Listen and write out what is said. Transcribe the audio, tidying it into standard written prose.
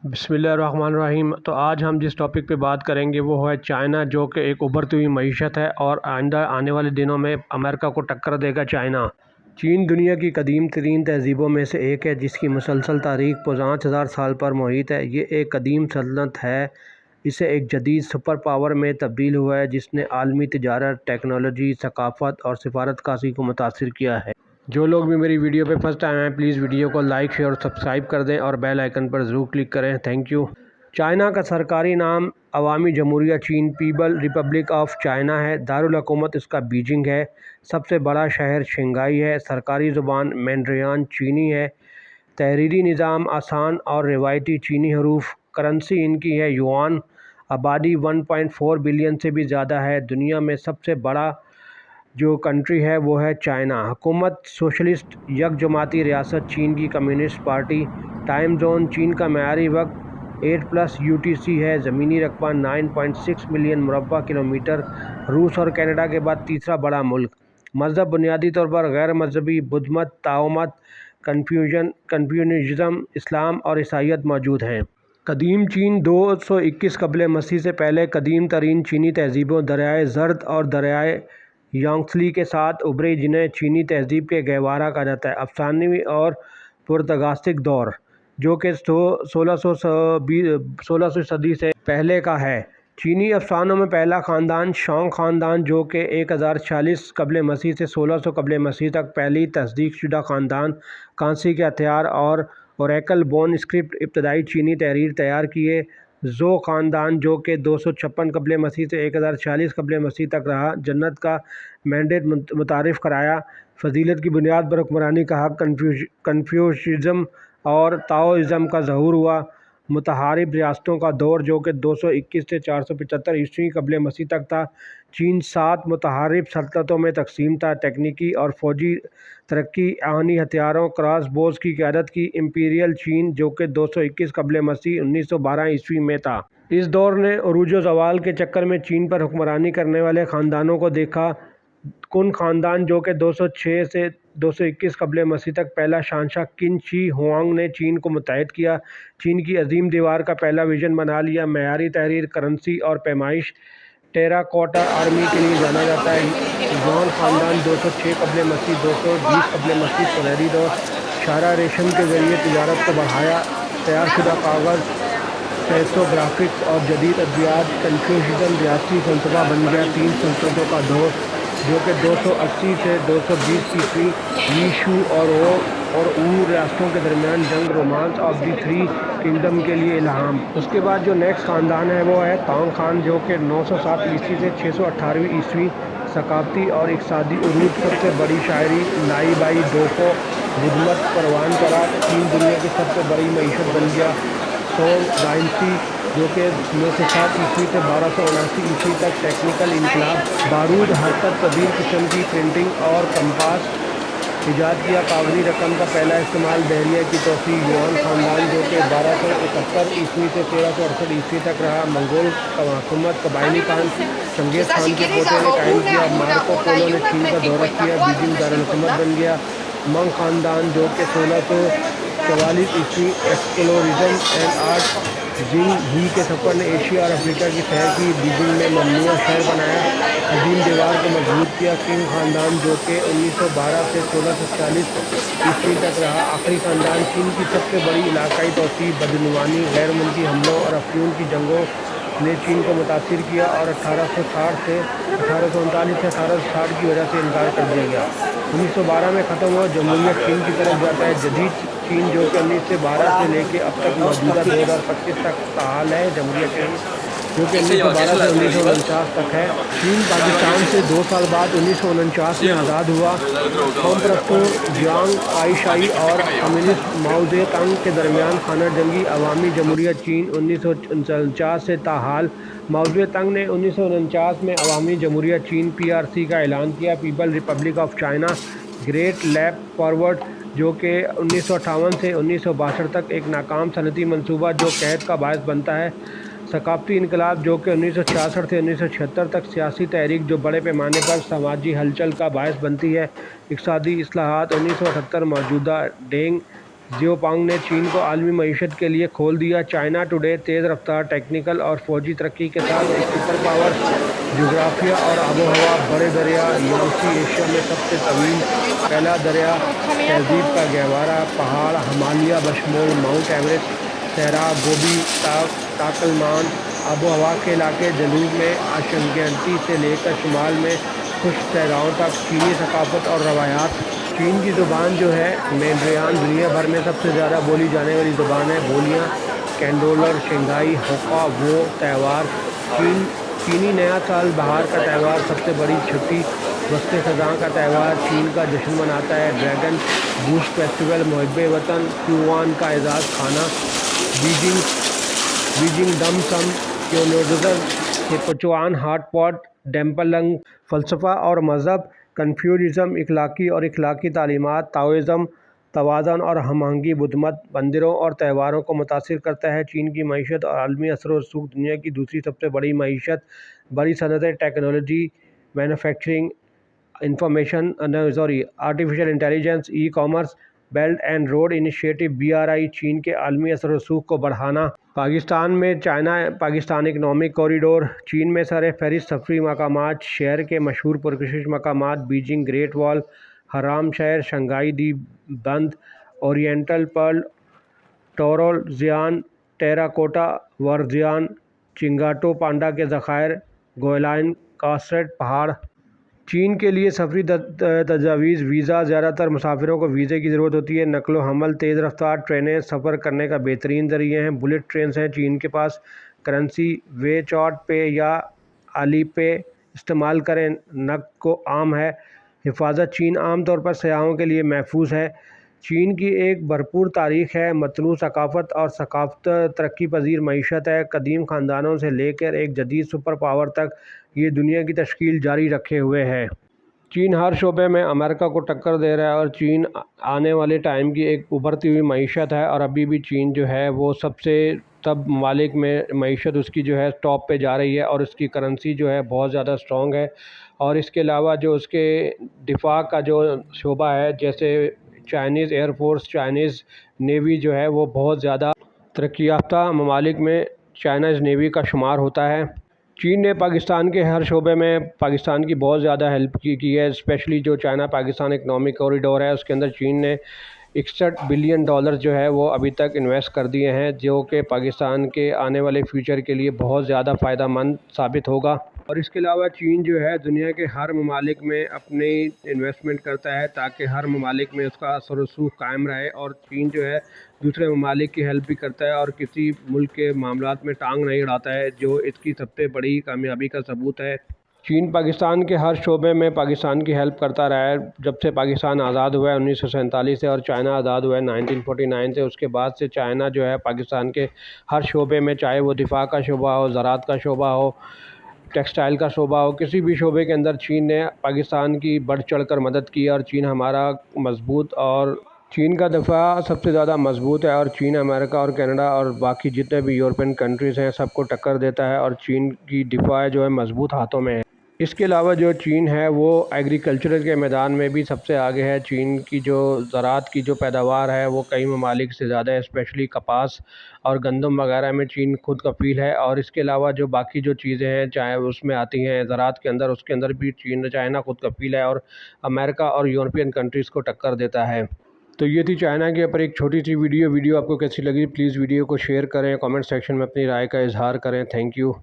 بسم اللہ الرحمن الرحیم۔ تو آج ہم جس ٹاپک پہ بات کریں گے وہ ہے چائنا، جو کہ ایک ابھرتی ہوئی معیشت ہے اور آئندہ آنے والے دنوں میں امریکہ کو ٹکر دے گا چائنا۔ چین دنیا کی قدیم ترین تہذیبوں میں سے ایک ہے، جس کی مسلسل تاریخ 5000 سال پر محیط ہے۔ یہ ایک قدیم سلطنت ہے، اسے ایک جدید سپر پاور میں تبدیل ہوا ہے، جس نے عالمی تجارت، ٹیکنالوجی، ثقافت اور سفارتکاری کو متاثر کیا ہے۔ جو لوگ بھی میری ویڈیو پہ فرسٹ ٹائم آئیں پلیز ویڈیو کو لائک، شیئر اور سبسکرائب کر دیں اور بیل آئیکن پر ضرور کلک کریں۔ Thank you. چائنا کا سرکاری نام عوامی جمہوریہ چین پیپل ریپبلک آف چائنا ہے۔ دارالحکومت اس کا بیجنگ ہے۔ سب سے بڑا شہر شنگھائی ہے۔ سرکاری زبان مینڈرین چینی ہے۔ تحریری نظام آسان اور روایتی چینی حروف۔ کرنسی ان کی ہے یوان۔ آبادی 1.4 بلین سے بھی زیادہ ہے۔ دنیا میں سب سے بڑا جو کنٹری ہے وہ ہے چائنا۔ حکومت سوشلسٹ یک جماعتی ریاست چین کی کمیونسٹ پارٹی۔ ٹائم زون چین کا معیاری وقت 8+ UTC ہے۔ زمینی رقبہ 9.6 ملین مربع کلومیٹر۔ روس اور کینیڈا کے بعد تیسرا بڑا ملک۔ مذہب بنیادی طور پر غیر مذہبی بدھ مت، تاؤ مت، کنفیوشیزم، اسلام اور عیسائیت موجود ہیں۔ قدیم چین 221 قبل مسیح سے پہلے قدیم ترین چینی تہذیبوں دریائے زرد اور دریائے یانگتزے کے ساتھ ابھری، جنہیں چینی تہذیب کے گہوارہ کہا جاتا ہے۔ افسانوی اور پرتگاسک دور، جو کہ 1600 صدی سے پہلے کا ہے۔ چینی افسانوں میں پہلا خاندان شانگ خاندان، جو کہ 1040 قبل مسیح سے 1600 قبل مسیح تک پہلی تصدیق شدہ خاندان، کانسی کے ہتھیار اور اوریکل بون اسکرپٹ ابتدائی چینی تحریر تیار کیے۔ زو خاندان، جو کہ 256 قبل مسیح سے 1040 قبل مسیح تک رہا، جنت کا مینڈیٹ متعارف کرایا۔ فضیلت کی بنیاد پر حکمرانی کا حق۔ کنفیوشیزم اور تاؤازم کا ظہور ہوا۔ متحارب ریاستوں کا دور، جو کہ 221 سے 475 عیسوی قبل مسیح تک تھا۔ چین 7 متحارب سلطنتوں میں تقسیم تھا۔ تکنیکی اور فوجی ترقی، آہنی ہتھیاروں، کراس بوز کی قیادت کی۔ امپیریل چین، جو کہ 221 قبل مسیح 1912 عیسوی میں تھا۔ اس دور نے عروج و زوال کے چکر میں چین پر حکمرانی کرنے والے خاندانوں کو دیکھا۔ کن خاندان، جو کہ 206 سے 221 قبل مسیح تک پہلا شہنشاہ قن شی ہوانگ نے چین کو متحد کیا، چین کی عظیم دیوار کا پہلا وژن بنا لیا۔ معیاری تحریر، کرنسی اور پیمائش ٹیراکوٹا آرمی کے لیے جانا جاتا ہے۔ یوان خاندان 206 قبل مسیح 220 قبل مسیح سنہری دور، شاہراہ ریشم کے ذریعے تجارت کو بڑھایا۔ تیار شدہ کاغذ، سیسوگرافکس اور جدید ادویات۔ کنفیوشیزم ریاستی فلسفہ بن گیا۔ 3 سلطنتوں کا دور، جو کہ 280 سے 220 عیسوی۔ وی شو اور او ریاستوں کے درمیان جنگ، رومانس آف دی 3 کنگڈم کے لیے الہام۔ اس کے بعد جو نیکسٹ خاندان ہے وہ ہے تانگ خان، جو کہ 907 عیسوی سے 618 عیسوی۔ ثقافتی اور اقتصادی عروج، سب سے بڑی شاعری لائی بائی دوفو، بدھ مت پروان چڑھا، چین دنیا کی سب سے بڑی معیشت بن گیا۔ سونگ ڈائنسٹی، جو کہ 907 عیسوی سے 1279 عیسوی تک۔ ٹیکنیکل انقلاب، بارود، حرکت پذیر قسم کی پرنٹنگ اور کمپاس ایجاد کیا۔ کاغذی رقم کا پہلا استعمال۔ بحریہ کی توسیع۔ یوان خاندان، جو کہ 1271 عیسوی سے 1368 عیسوی تک رہا۔ منگول حکومت، قبائلی خان چنگیز خان کے پوتے نے قائم کیا۔ مارکو پولو نے چین کا دورہ کیا، بیجنگ دارالحکومت بن گیا۔ منگ خاندان، جو کہ 1644 عیسوی۔ ایکسپلوریشن اینڈ آرٹ، زنگ ہی کے سفر نے ایشیا اور افریقہ کی سیر کی، بیجنگ میں ممنوع شہر بنایا، عظیم دیوار کو مضبوط کیا۔ قنگ خاندان، جو کہ 1912 سے 1640 عیسوی تک رہا، آخری خاندان۔ چین کی سب سے بڑی علاقائی توسیع، بدعنوانی، غیر ملکی حملوں اور افیون کی جنگوں نے چین کو متاثر کیا اور 1839 سے 1860 کی وجہ سے انکار کر دیا گیا۔ 1912 میں ختم ہوا۔ جمہوریہ چین کی طرف جاتا ہے۔ جدید چین، جو کہ 1912 سے لے کے اب تک موجودہ 2025 تک فعال ہے۔ جمہوریہ چین، جو کہ 1912 سے 1949 تک ہے۔ چین پاکستان سے 2 سال بعد 1949 میں آزاد ہوا۔ قوم پرستوں جیانگ قائی شائی اور کمیونسٹ ماؤ زے تونگ کے درمیان خانہ جنگی۔ عوامی جمہوریہ چین 1949 سے تاحال۔ ماؤ زے تونگ نے 1949 میں عوامی جمہوریہ چین PRC کا اعلان کیا، people republic of China. Great leap forward, جو کہ 1958 سے 1962 تک ایک ناکام صنعتی منصوبہ جو قحط کا باعث بنتا ہے۔ ثقافتی انقلاب، جو کہ 1966 سے 1976 تک سیاسی تحریک جو بڑے پیمانے پر سماجی ہلچل کا باعث بنتی ہے۔ اقتصادی اصلاحات 1978 موجودہ ڈینگ जियोपांग ने चीन को आलमी मईशत के लिए खोल दिया। चाइना टुडे तेज़ रफ्तार टेक्निकल और फौजी तरक्की के साथ एक सुपर पावर। जोग्राफिया और आबोहवा। बड़े दरिया। यांगत्से एशिया में सबसे तवील पहला दरिया। तहजीब का गहवारा। पहाड़ हिमालय बशमूल माउंट एवरेस्ट, सहरा, गोबी, टाकलमान। आबोहवा के इलाके जनूब में अशंक्यंती से लेकर शुमाल में खुश्क सहराओं तक। चीनी सकाफत और रवायात। चीन की ज़ुबान जो है मैंड्रियान दुनिया भर में सबसे ज़्यादा बोली जाने वाली ज़ुबान है। बोलियाँ कैंडोलर, शंघाई, होका, वो त्यौहार। चीनी नया साल, बहार का त्यौहार, सबसे बड़ी छुट्टी, वस्ते ख़ज़ां का त्यौहार चीन का जश्न मनाता है। ड्रैगन बूस्ट फेस्टिवल, मुहिब्बे वतन, क्यूआन का एजाज़ खाना। बीजिंग डम सम, क्योनोज़र, सिचुआन हॉट पॉट, डेम्पलंग। फ़लसफ़ा और मज़हब, कन्फ्यूशियज़म, इखलाकी और इखलाकी तालीमात, ताओइज़म, तवाज़ुन और हमआहंगी। बुद्ध मत मंदिरों और त्योहारों को मुतासिर करता है। चीन की मईशत और आलमी असर व रसूख। दुनिया की दूसरी सबसे बड़ी मईशत, बड़ी सनतें, technology, manufacturing, artificial intelligence, e commerce, belt and road initiative BRI। चीन के आलमी असर व रसूख को बढ़ाना। पाकिस्तान में चाइना पाकिस्तान इकनॉमिक कॉरिडोर। चीन में सर फहरिस्त सफरी मकामात, शहर के मशहूर पुरकशिश मकामात, बीजिंग ग्रेट वॉल, हराम शहर, शंघाई दी बंद, ओरिएंटल पर्ल, टोरोज़ियान, टेराकोटा वर्जियान, चिंगाटो पांडा के ज़खायर, गोयलान कास्टेड पहाड़। चीन के लिए सफरी तजावीज़। वीज़ा, ज़्यादातर मुसाफिरों को वीज़े की ज़रूरत होती है। नकलो हमल, तेज़ रफ्तार ट्रेनें सफ़र करने का बेहतरीन ज़रिए हैं। बुलेट ट्रेन्स हैं चीन के पास। करेंसी वेचॉट पे या अलीपे इस्तेमाल करें, नक़द को आम है। हिफाजत, चीन आम तौर पर सयाहों के लिए महफूज है। चीन की एक भरपूर तारीख़ है, मतनूअ सकाफ़त और तरक्की पजीर मईशत है। कदीम ख़ानदानों से लेकर एक जदीद सुपर पावर तक ये दुनिया की तश्कील जारी रखे हुए है। चीन हर शोबे में अमेरिका को टक्कर दे रहा है और चीन आने वाले टाइम की एक उभरती हुई मईशत है। और अभी भी चीन जो है वो सबसे सब ममालिक में मईशत उसकी जो है टॉप पे जा रही है और उसकी करेंसी जो है बहुत ज़्यादा स्ट्रॉन्ग है। और इसके अलावा जो उसके दिफा का जो शोबा है, जैसे चाइनीज़ एयरफोर्स, चाइनीज़ नेवी जो है वो बहुत ज़्यादा तरक्की याफ्ता ममालिक में चाइनीज़ नेवी का शुमार होता है। चीन ने पाकिस्तान के हर शोबे में पाकिस्तान की बहुत ज़्यादा हेल्प की है। स्पेशली जो चाइना पाकिस्तान इकनॉमिक कॉरिडोर है उसके अंदर चीन ने 61 बिलियन डॉलर जो है वो अभी तक इन्वेस्ट कर दिए हैं, जो कि पाकिस्तान के आने वाले फ्यूचर के लिए बहुत ज़्यादा फ़ायदा मंद साबित होगा। और इसके अलावा चीन जो है दुनिया के हर ममालिक में अपनी इन्वेस्टमेंट करता है ताकि हर ममालिक में उसका असर रसूख कायम रहे। और चीन जो है दूसरे ममालिक की हेल्प भी करता है और किसी मुल्क के मामलात में टांग नहीं अड़ाता है, जो इसकी सबसे बड़ी कामयाबी का सबूत है। चीन पाकिस्तान के हर शोबे में पाकिस्तान की हेल्प करता रहा है। जब से पाकिस्तान आज़ाद हुआ है 1947 से और चाइना आज़ाद हुआ है 1949 से, उसके बाद से चाइना जो है पाकिस्तान के हर शोबे में, चाहे वो दिफा का शोबा हो, ज़राअत का शोबा हो, टेक्सटाइल का शोबा हो, किसी भी शोबे के अंदर चीन ने पाकिस्तान की बढ़ चढ़ कर मदद की। और चीन हमारा मजबूत और चीन का दफ़ा सबसे ज़्यादा मजबूत है। और चीन अमेरिका और कनाडा और बाकी जितने भी यूरोपियन कंट्रीज़ हैं सबको टक्कर देता है और चीन की दिफा जो है मजबूत हाथों में है। इसके अलावा जो चीन है वो एग्रीकल्चर के मैदान में भी सबसे आगे है। चीन की जो ज़राअत की जो पैदावार है वो कई ममालिक से ज़्यादा है, स्पेशली कपास और गंदम वगैरह में चीन खुद कफ़ील है। और इसके अलावा जो बाकी जो चीज़ें हैं चाहे उसमें आती हैं ज़राअत के अंदर, उसके अंदर भी चाइना खुद कफ़ील है और अमेरिका और यूरोपियन कंट्रीज़ को टक्कर देता है। तो ये थी चाइना के ऊपर एक छोटी सी वीडियो आपको कैसी लगी प्लीज़ वीडियो को शेयर करें, कमेंट सेक्शन में अपनी राय का इजहार करें। Thank you.